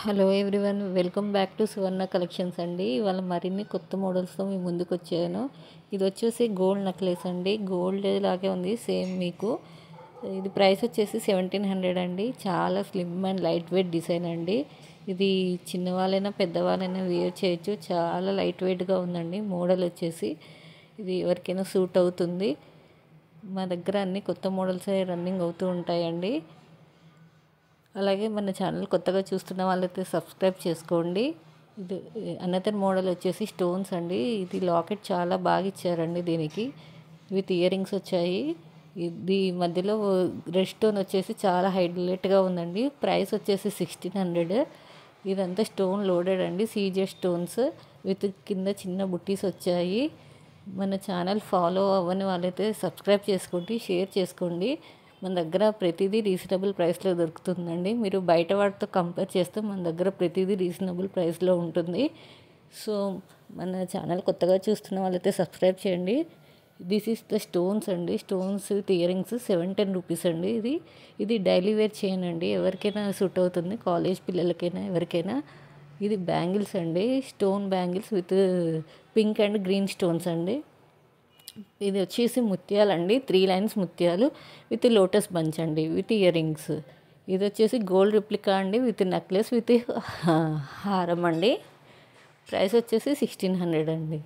Hello everyone, welcome back to Suvarna collections అండి. ఇవాళ మరిన్ని కొత్త మోడల్స్తో మీ ముందుకు వచ్చాను. ఇది వచ్చేసి గోల్డ్ నెక్లెస్ అండి. గోల్డ్ లాగే ఉంది సేమ్ మీకు. ఇది ప్రైస్ వచ్చేసి 1700 అండి. చాలా slim and light weight design అండి. ఇది చిన్నవాళ్ళైనా పెద్దవాళ్ళైనా వేర్ చేయొచ్చు. చాలా లైట్ వెయిట్గా ఉందండి. మోడల్ వచ్చేసి ఇది ఎవరికైనా సూట్ అవుతుంది. మా దగ్గర అన్ని కొత్త మోడల్స్ రన్నింగ్ అవుతూ ఉంటాయండి. అలాగే మన ఛానల్ కొత్తగా చూస్తున్న వాళ్ళైతే సబ్స్క్రైబ్ చేసుకోండి. ఇది అనదర్ మోడల్ వచ్చేసి స్టోన్స్ అండి. ఇది లాకెట్ చాలా బాగా ఇచ్చారండి. దీనికి విత్ ఇయర్ రింగ్స్ వచ్చాయి. ఇది మధ్యలో రెడ్ స్టోన్ వచ్చేసి చాలా హైలైట్గా ఉందండి. ప్రైస్ వచ్చేసి 1600. ఇదంతా స్టోన్ లోడెడ్ అండి. సీజెడ్ స్టోన్స్ విత్ కింద చిన్న బుట్టీస్ వచ్చాయి. మన ఛానల్ ఫాలో అవ్వని వాళ్ళైతే సబ్స్క్రైబ్ చేసుకోండి, షేర్ చేసుకోండి. మన దగ్గర ప్రతిదీ రీజనబుల్ ప్రైస్లో దొరుకుతుందండి. మీరు బయట వాటితో కంపేర్ చేస్తే మన దగ్గర ప్రతిదీ రీజనబుల్ ప్రైస్లో ఉంటుంది. సో మన ఛానల్ కొత్తగా చూస్తున్న వాళ్ళైతే సబ్స్క్రైబ్ చేయండి. దిస్ ఈస్ ద స్టోన్స్ అండి. Stones with ear rings 710 rupees అండి. ఇది డైలీ వేర్ చైన్ అండి. ఎవరికైనా సూట్ అవుతుంది, కాలేజ్ పిల్లలకైనా ఎవరికైనా. ఇది బ్యాంగిల్స్ అండి. Stone bangles with pink and green stones అండి. ఇది వచ్చేసి ముత్యాలండి. 3 లైన్స్ ముత్యాలు విత్ లోటస్ బంచ్ అండి, విత్ ఇయర్ రింగ్స్. ఇది వచ్చేసి గోల్డ్ రిప్లికా అండి, విత్ నెక్లెస్ విత్ హారం అండి. ప్రైస్ వచ్చేసి 1600 అండి.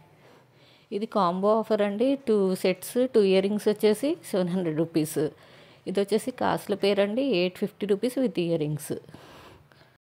ఇది కాంబో ఆఫర్ అండి. 2 సెట్స్ 2 ఇయర్ రింగ్స్ వచ్చేసి 700 రూపీస్. ఇది వచ్చేసి కాస్ట్ల పేరు అండి. 850 రూపీస్ విత్ ఇయర్ రింగ్స్.